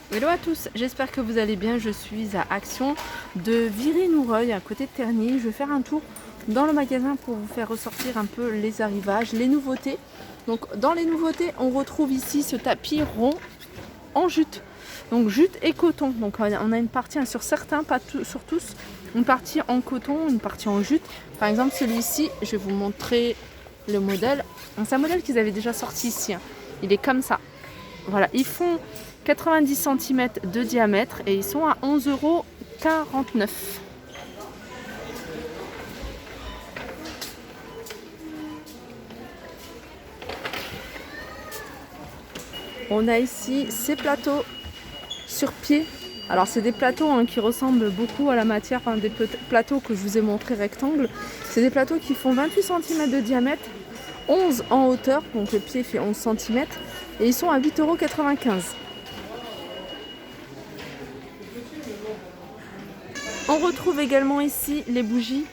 Hello à tous, j'espère que vous allez bien. Je suis à Action de Viry-Noureuil, à côté de Tergny. Je vais faire un tour dans le magasin pour vous faire ressortir un peu les arrivages, les nouveautés. Donc dans les nouveautés, on retrouve ici ce tapis rond en jute. Donc jute et coton. Donc on a une partie sur certains, pas sur tous, une partie en coton, une partie en jute. Par exemple celui-ci, je vais vous montrer le modèle. C'est un modèle qu'ils avaient déjà sorti ici. Il est comme ça. Voilà, ils font 90 cm de diamètre et ils sont à 11,49 €. On a ici ces plateaux sur pied. Alors c'est des plateaux qui ressemblent beaucoup à la matière, des plateaux que je vous ai montré rectangles. C'est des plateaux qui font 28 cm de diamètre, 11 en hauteur, donc le pied fait 11 cm et ils sont à 8,95 €. On retrouve également ici les bougies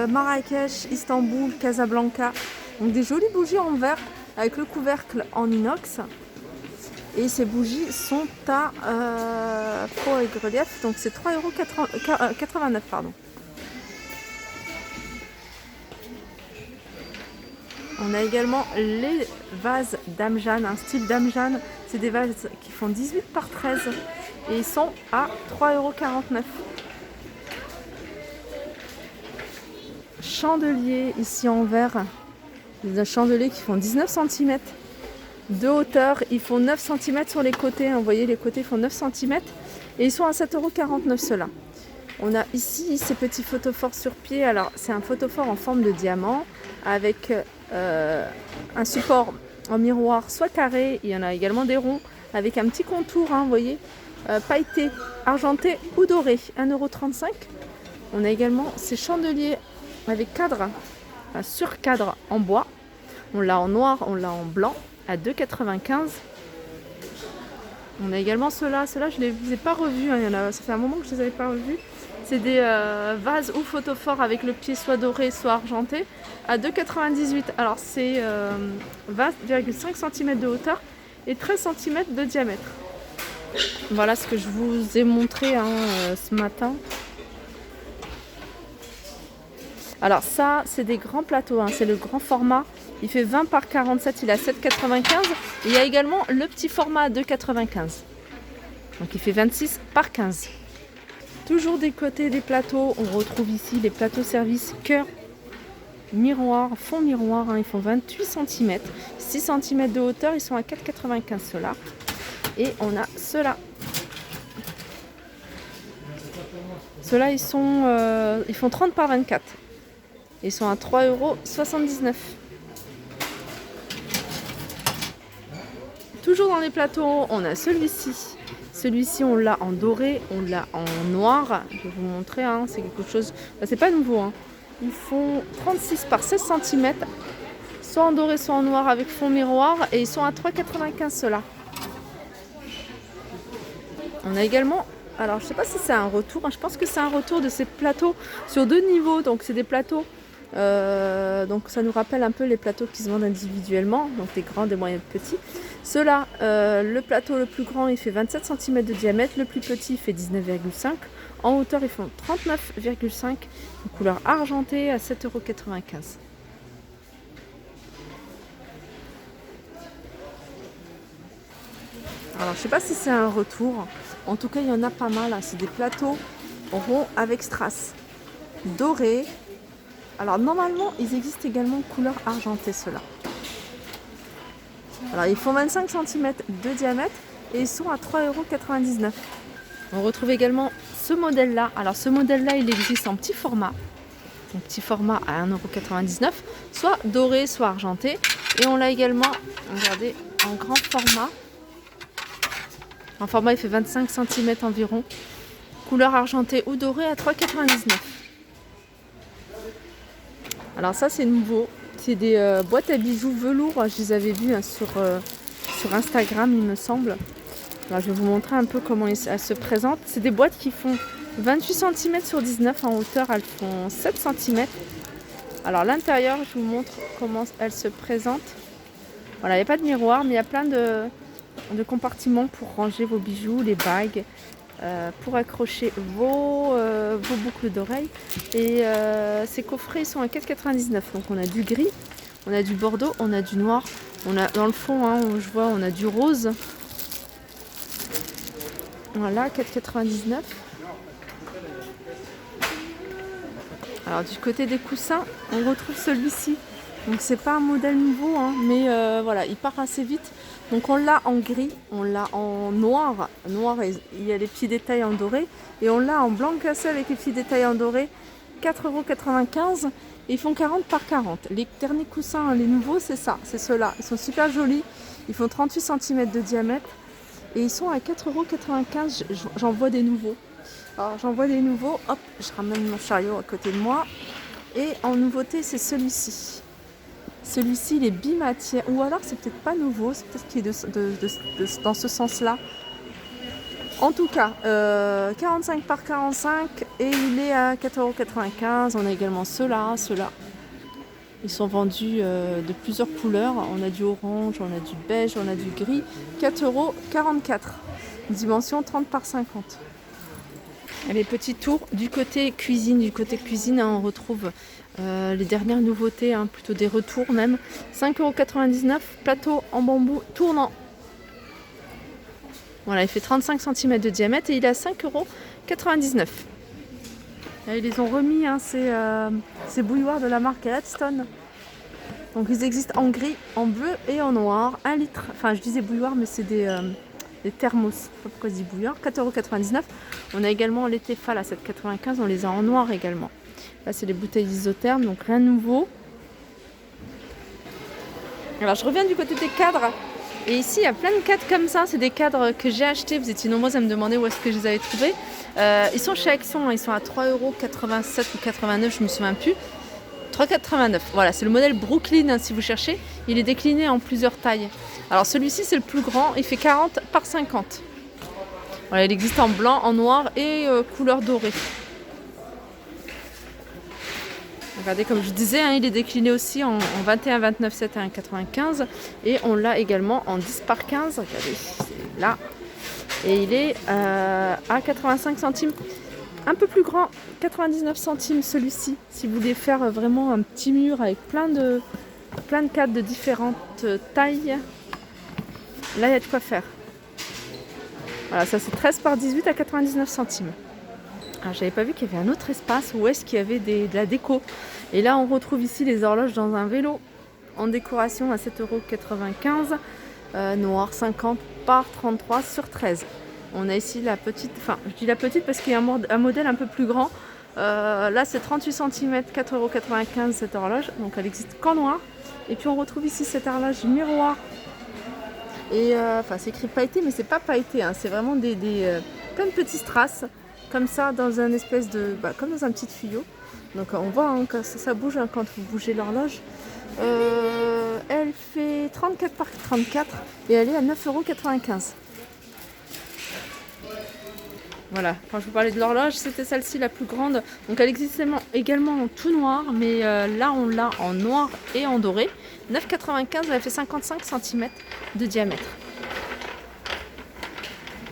Marrakech, Istanbul, Casablanca. Donc des jolies bougies en verre avec le couvercle en inox. Et ces bougies sont à pro avec relief, donc c'est 3,89 €. Pardon. On a également les vases Dame Jeanne, un style Dame Jeanne. C'est des vases qui font 18 par 13 et ils sont à 3,49 €. Chandeliers ici en verre, des chandeliers qui font 19 cm de hauteur, ils font 9 cm sur les côtés, vous voyez les côtés font 9 cm et ils sont à 7,49 € ceux-là. On a ici ces petits photophores sur pied. Alors c'est un photophore en forme de diamant avec un support en miroir soit carré, il y en a également des ronds avec un petit contour, vous voyez, pailleté, argenté ou doré, 1,35 €. On a également ces chandeliers avec cadre, sur cadre en bois. On l'a en noir, on l'a en blanc à 2,95 €. On a également ceux-là je ne les ai pas revus, ça fait un moment que je ne les avais pas revus. C'est des vases ou photophores avec le pied soit doré soit argenté à 2,98 €. Alors c'est 20,5 cm de hauteur et 13 cm de diamètre. Voilà ce que je vous ai montré ce matin. Alors ça, c'est des grands plateaux, c'est le grand format. Il fait 20 par 47, il est à 7,95 €. Et il y a également le petit format à 2,95 €. Donc il fait 26 par 15. Toujours des côtés des plateaux, on retrouve ici les plateaux service cœur miroir, fond miroir. Ils font 28 cm, 6 cm de hauteur, ils sont à 4,95 € ceux-là. Et on a ceux-là. Ceux-là, ils font 30 par 24. Ils sont à 3,79 €. Toujours dans les plateaux, on a celui-ci. Celui-ci, on l'a en doré, on l'a en noir. Je vais vous montrer, c'est quelque chose... c'est pas nouveau. Ils font 36 par 16 cm, soit en doré, soit en noir avec fond miroir. Et ils sont à 3,95 € ceux-là. On a également... Alors, je sais pas si c'est un retour. Je pense que c'est un retour de ces plateaux sur 2 niveaux. Donc, c'est des plateaux... donc ça nous rappelle un peu les plateaux qui se vendent individuellement, donc des grands, des moyens, des petits. Ceux-là, le plateau le plus grand il fait 27 cm de diamètre, le plus petit il fait 19,5 €. En hauteur ils font 39,5 €, une couleur argentée à 7,95 €. Alors je sais pas si c'est un retour, en tout cas il y en a pas mal, c'est des plateaux ronds avec strass, dorés. Alors normalement, ils existent également couleur argentée ceux-là. Alors ils font 25 cm de diamètre et ils sont à 3,99 €. On retrouve également ce modèle-là. Alors ce modèle-là, il existe en petit format. Donc petit format à 1,99 €, soit doré, soit argenté. Et on l'a également, regardez, en grand format. En format, il fait 25 cm environ. Couleur argentée ou dorée à 3,99 €. Alors ça c'est nouveau, c'est des boîtes à bijoux velours, je les avais vues sur Instagram il me semble. Alors, je vais vous montrer un peu comment elles se présentent. C'est des boîtes qui font 28 cm sur 19 en hauteur, elles font 7 cm. Alors l'intérieur, je vous montre comment elles se présentent. Voilà, il n'y a pas de miroir mais il y a plein de de compartiments pour ranger vos bijoux, les bagues, pour accrocher vos boucles d'oreilles. Et ces coffrets sont à 4,99 €. Donc on a du gris, on a du bordeaux, on a du noir, on a dans le fond, hein, je vois, on a du rose. Voilà, 4,99 €. Alors du côté des coussins, on retrouve celui-ci. Donc c'est pas un modèle nouveau, hein, mais voilà, il part assez vite. Donc on l'a en gris, on l'a en noir, il y a les petits détails en doré, et on l'a en blanc cassé avec les petits détails en doré, 4,95 €. Ils font 40 par 40. Les derniers coussins, les nouveaux, c'est ça, c'est ceux-là. Ils sont super jolis, ils font 38 cm de diamètre et ils sont à 4,95 €. J'en vois des nouveaux. Alors j'en vois des nouveaux, hop, je ramène mon chariot à côté de moi. Et en nouveauté, c'est celui-ci. Celui-ci, il est bimatière, ou alors c'est peut-être pas nouveau, c'est peut-être qu'il est dans ce sens-là. En tout cas, 45 par 45 et il est à 4,95 €. On a également ceux-là. Ils sont vendus de plusieurs couleurs. On a du orange, on a du beige, on a du gris. 4,44 €. Dimension 30 par 50. Et les petits tours du côté cuisine. Hein, on retrouve les dernières nouveautés, hein, plutôt des retours même. 5,99 €, plateau en bambou tournant. Voilà, il fait 35 cm de diamètre et il est à 5,99 €. Là, ils les ont remis, hein, ces bouilloires de la marque Gladstone. Donc ils existent en gris, en bleu et en noir. 1 litre, enfin je disais bouilloire, mais c'est des thermos. Je sais pas pourquoi je dis bouilloire. 4,99 €. On a également les Tefal à 7,95 €. On les a en noir également. Là, c'est les bouteilles isothermes, donc rien de nouveau. Alors, je reviens du côté des cadres. Et ici, il y a plein de cadres comme ça. C'est des cadres que j'ai achetés. Vous étiez nombreux à me demander où est-ce que je les avais trouvés. Ils sont chez Action. Ils sont à 3,87 € ou 89 €, je ne me souviens plus. 3,89 €. Voilà, c'est le modèle Brooklyn, hein, si vous cherchez. Il est décliné en plusieurs tailles. Alors, celui-ci, c'est le plus grand. Il fait 40 par 50. Voilà, il existe en blanc, en noir et couleur dorée. Regardez, comme je disais, hein, il est décliné aussi en 21, 29, 7 et 1,95 €. Et on l'a également en 10 par 15. Regardez, c'est là. Et il est à 85 centimes. Un peu plus grand, 99 centimes celui-ci. Si vous voulez faire vraiment un petit mur avec plein de cadres de différentes tailles. Là, il y a de quoi faire. Voilà, ça c'est 13 par 18 à 99 centimes. Alors, j'avais pas vu qu'il y avait un autre espace où est-ce qu'il y avait de la déco. Et là, on retrouve ici les horloges dans un vélo en décoration à 7,95 €. Noir 50 par 33 sur 13. On a ici la petite, enfin je dis la petite parce qu'il y a un modèle un peu plus grand. Là, c'est 38 cm, 4,95 € cette horloge. Donc elle existe qu'en noir. Et puis on retrouve ici cette horloge miroir. Et enfin, c'est écrit pailleté, mais c'est pas pailleté, hein. C'est vraiment plein de petits strass comme ça dans un espèce de, comme dans un petit tuyau. Donc on voit, hein, que ça bouge, hein, quand vous bougez l'horloge. Elle fait 34 par 34 et elle est à 9,95 €. Voilà, quand je vous parlais de l'horloge, c'était celle-ci la plus grande. Donc elle existe également en tout noir, mais là on l'a en noir et en doré. 9,95 €, elle fait 55 cm de diamètre.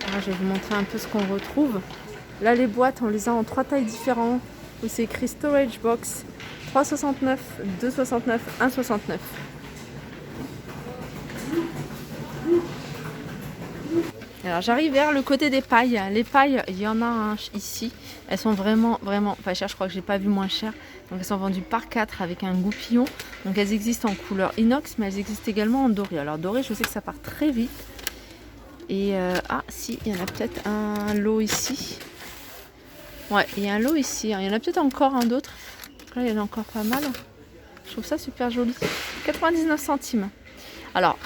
Alors, je vais vous montrer un peu ce qu'on retrouve. Là, les boîtes, on les a en 3 tailles différentes, où c'est écrit Storage Box 3,69, 2,69, 1,69. Alors j'arrive vers le côté des pailles. Les pailles, il y en a ici. Elles sont vraiment pas chères. Je crois que j'ai pas vu moins cher. Donc elles sont vendues par 4 avec un goupillon. Donc elles existent en couleur inox, mais elles existent également en doré. Alors doré, je sais que ça part très vite. Et si, il y en a peut-être un lot ici. Ouais, il y a un lot ici. Il y en a peut-être encore un d'autre. Là, il y en a encore pas mal. Je trouve ça super joli. 99 centimes. Alors,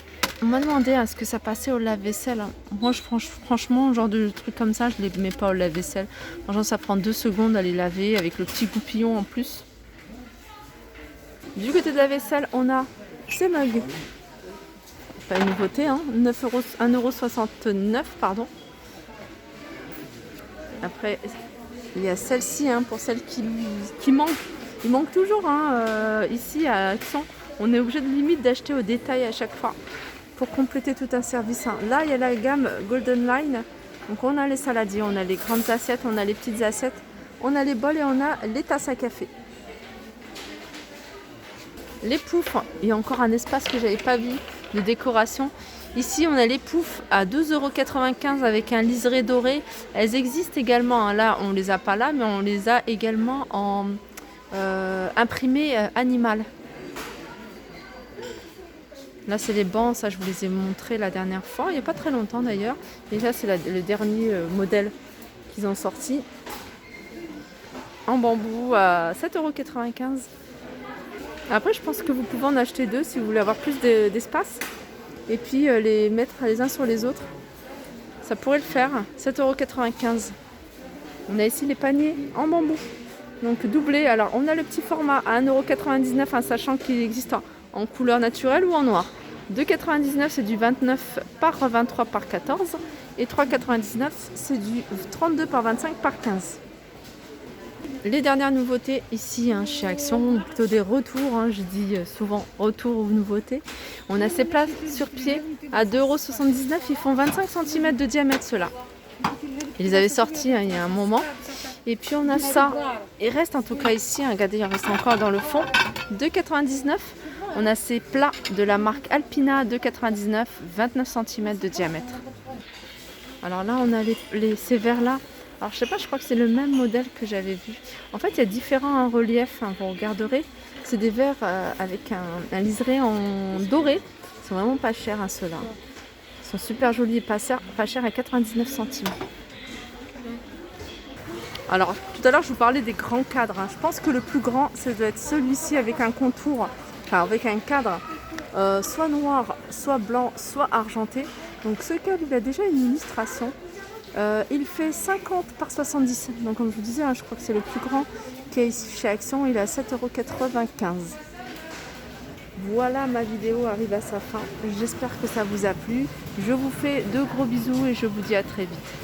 on m'a demandé à ce que ça passait au lave-vaisselle. Moi, franchement, genre de trucs comme ça, je ne les mets pas au lave-vaisselle. Franchement, ça prend 2 secondes à les laver avec le petit goupillon en plus. Du côté de la vaisselle, on a ces mugs. Pas une nouveauté, hein. 1,69 €, pardon. Après, il y a celle-ci, hein, pour celles qui manquent. Il manque toujours, hein, ici à Action. On est obligé de limite d'acheter au détail à chaque fois. pour compléter tout un service. Là, il y a la gamme Golden Line. Donc on a les saladiers, on a les grandes assiettes, on a les petites assiettes, on a les bols et on a les tasses à café. Les poufs, il y a encore un espace que j'avais pas vu de décoration. Ici, on a les poufs à 2,95 € avec un liseré doré. Elles existent également. Là, on les a pas là, mais on les a également en imprimé animal. Là, c'est les bancs. Ça, je vous les ai montrés la dernière fois. Il n'y a pas très longtemps d'ailleurs. Et là, c'est le dernier modèle qu'ils ont sorti. En bambou à 7,95 €. Après, je pense que vous pouvez en acheter deux si vous voulez avoir plus d'espace. Et puis les mettre les uns sur les autres. Ça pourrait le faire. 7,95 €. On a ici les paniers en bambou. Donc doublés. Alors, on a le petit format à 1,99 €, sachant qu'il existe en couleur naturelle ou en noir. 2,99 €, c'est du 29 par 23 par 14. Et 3,99 €, c'est du 32 par 25 par 15. Les dernières nouveautés ici chez Action, plutôt des retours, je dis souvent retour aux nouveautés. On a ces plats sur pied à 2,79 €, ils font 25 cm de diamètre ceux-là. Ils les avaient sortis il y a un moment. Et puis on a ça, il reste en tout cas ici, regardez, il reste encore dans le fond, 2,99 €. On a ces plats de la marque Alpina, 2,99 €, 29 cm de diamètre. Alors là on a ces verres-là. Alors je sais pas, je crois que c'est le même modèle que j'avais vu. En fait, il y a différents reliefs, vous regarderez. C'est des verres avec un liseré en doré. Ils sont vraiment pas chers ceux-là. Ils sont super jolis et pas chers à 99 centimes. Alors tout à l'heure je vous parlais des grands cadres. Je pense que le plus grand, ça doit être celui-ci avec un contour, enfin avec un cadre soit noir, soit blanc, soit argenté. Donc ce cadre, il a déjà une illustration. Il fait 50 par 70. Donc comme je vous disais, je crois que c'est le plus grand qui est ici chez Action. Il est à 7,95 €. Voilà, ma vidéo arrive à sa fin. J'espère que ça vous a plu. Je vous fais de gros bisous et je vous dis à très vite.